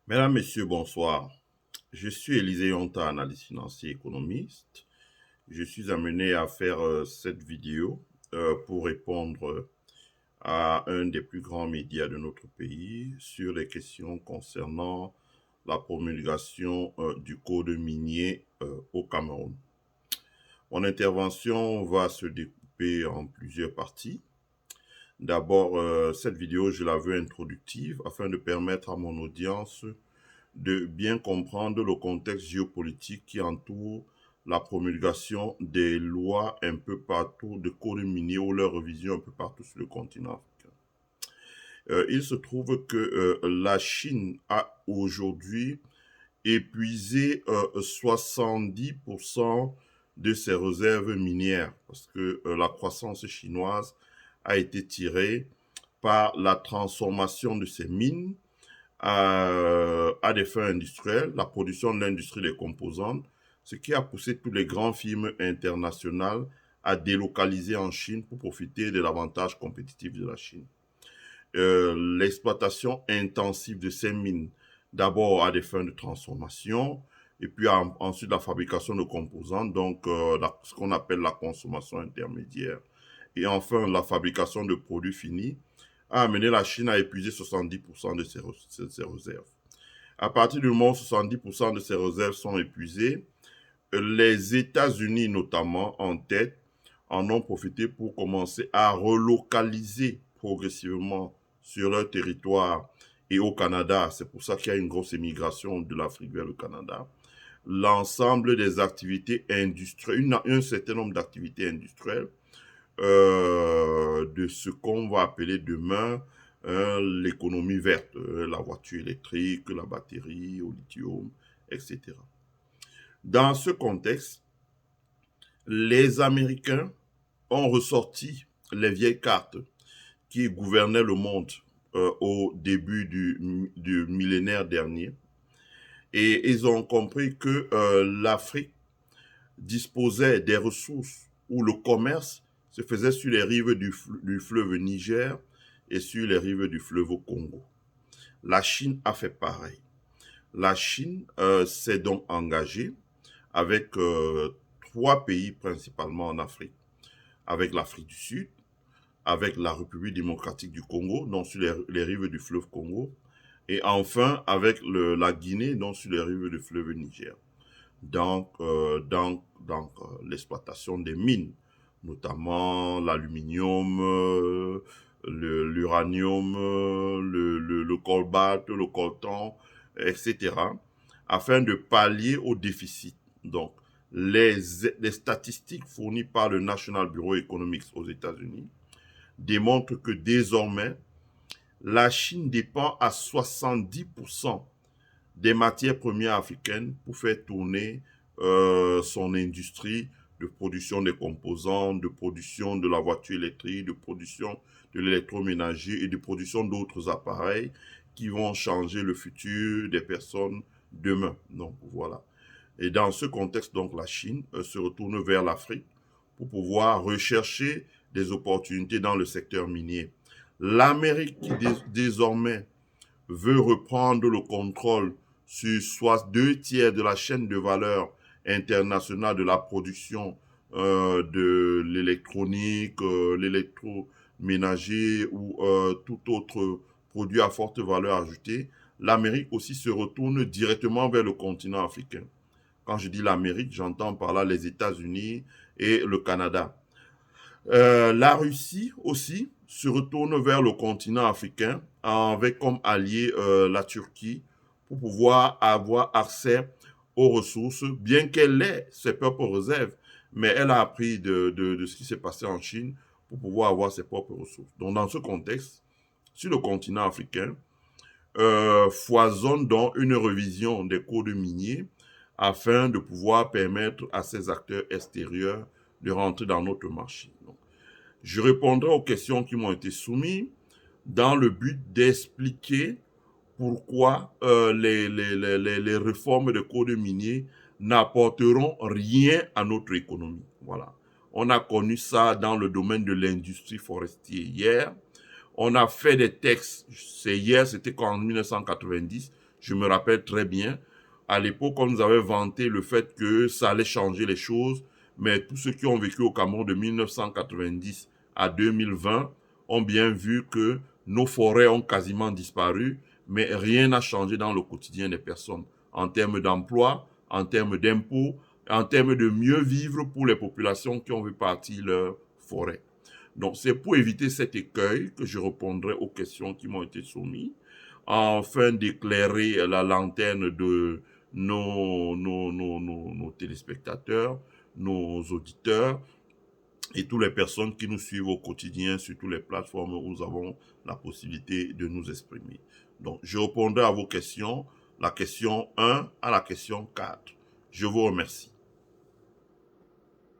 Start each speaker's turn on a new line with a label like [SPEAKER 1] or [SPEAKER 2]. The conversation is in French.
[SPEAKER 1] Mesdames, Messieurs, bonsoir. Je suis Élisée Yonta, analyste financier économiste. Je suis amené à faire cette vidéo pour répondre à un des plus grands médias de notre pays sur les questions concernant la promulgation du code minier au Cameroun. Mon intervention va se découper en plusieurs parties. D'abord, cette vidéo, je la veux introductive afin de permettre à mon audience de bien comprendre le contexte géopolitique qui entoure la promulgation des lois un peu partout, de codes miniers ou leur révision un peu partout sur le continent africain. Il se trouve que la Chine a aujourd'hui épuisé 70% de ses réserves minières parce que la croissance chinoise a été tirée par la transformation de ces mines à des fins industrielles, la production de l'industrie des composantes, ce qui a poussé tous les grands firmes internationales à délocaliser en Chine pour profiter de l'avantage compétitif de la Chine. L'exploitation intensive de ces mines, d'abord à des fins de transformation, et puis ensuite la fabrication de composants, donc ce qu'on appelle la consommation intermédiaire, et enfin la fabrication de produits finis, a amené la Chine à épuiser 70% de ses réserves. À partir du moment où 70% de ses réserves sont épuisées, les États-Unis notamment en tête en ont profité pour commencer à relocaliser progressivement sur leur territoire et au Canada. C'est pour ça qu'il y a une grosse émigration de l'Afrique vers le Canada. L'ensemble des activités industrielles, un certain nombre d'activités industrielles de ce qu'on va appeler demain l'économie verte, la voiture électrique, la batterie au lithium, etc. Dans ce contexte, les Américains ont ressorti les vieilles cartes qui gouvernaient le monde au début du millénaire dernier. Et ils ont compris que l'Afrique disposait des ressources où le commerce se faisait sur les rives du fleuve Niger et sur les rives du fleuve Congo. La Chine a fait pareil. La Chine s'est donc engagée avec trois pays principalement en Afrique, avec l'Afrique du Sud, avec la République démocratique du Congo, donc sur les rives du fleuve Congo, et enfin avec la Guinée, donc sur les rives du fleuve Niger. Donc l'exploitation des mines, notamment l'aluminium, l'uranium, le cobalt, le coltan, etc., afin de pallier au déficit. Donc, les statistiques fournies par le National Bureau Economics aux États-Unis démontrent que désormais, la Chine dépend à 70% des matières premières africaines pour faire tourner son industrie de production des composants, de production de la voiture électrique, de production de l'électroménager et de production d'autres appareils qui vont changer le futur des personnes demain. Donc voilà. Et dans ce contexte, donc la Chine se retourne vers l'Afrique pour pouvoir rechercher des opportunités dans le secteur minier. L'Amérique qui désormais veut reprendre le contrôle sur soit deux tiers de la chaîne de valeur internationale de la production de l'électronique, l'électroménager ou tout autre produit à forte valeur ajoutée, l'Amérique aussi se retourne directement vers le continent africain. Quand je dis l'Amérique, j'entends par là les États-Unis et le Canada. La Russie aussi se retourne vers le continent africain avec comme allié la Turquie pour pouvoir avoir accès aux ressources, bien qu'elle ait ses propres réserves, mais elle a appris de ce qui s'est passé en Chine pour pouvoir avoir ses propres ressources. Donc dans ce contexte, sur le continent africain, foisonne donc une révision des codes miniers afin de pouvoir permettre à ces acteurs extérieurs de rentrer dans notre marché. Donc, je répondrai aux questions qui m'ont été soumises dans le but d'expliquer pourquoi les réformes des codes miniers n'apporteront rien à notre économie. Voilà. On a connu ça dans le domaine de l'industrie forestière hier. On a fait des textes, c'est hier, c'était en 1990. Je me rappelle très bien, à l'époque, on nous avait vanté le fait que ça allait changer les choses, mais tous ceux qui ont vécu au Cameroun de 1990 à 2020 ont bien vu que nos forêts ont quasiment disparu, mais rien n'a changé dans le quotidien des personnes, en termes d'emploi, en termes d'impôts, en termes de mieux vivre pour les populations qui ont vu partir leur forêt. Donc, c'est pour éviter cet écueil que je répondrai aux questions qui m'ont été soumises, afin d'éclairer la lanterne de nos téléspectateurs, nos auditeurs et toutes les personnes qui nous suivent au quotidien sur toutes les plateformes où nous avons la possibilité de nous exprimer. Donc, je répondrai à vos questions, la question 1 à la question 4. Je vous remercie.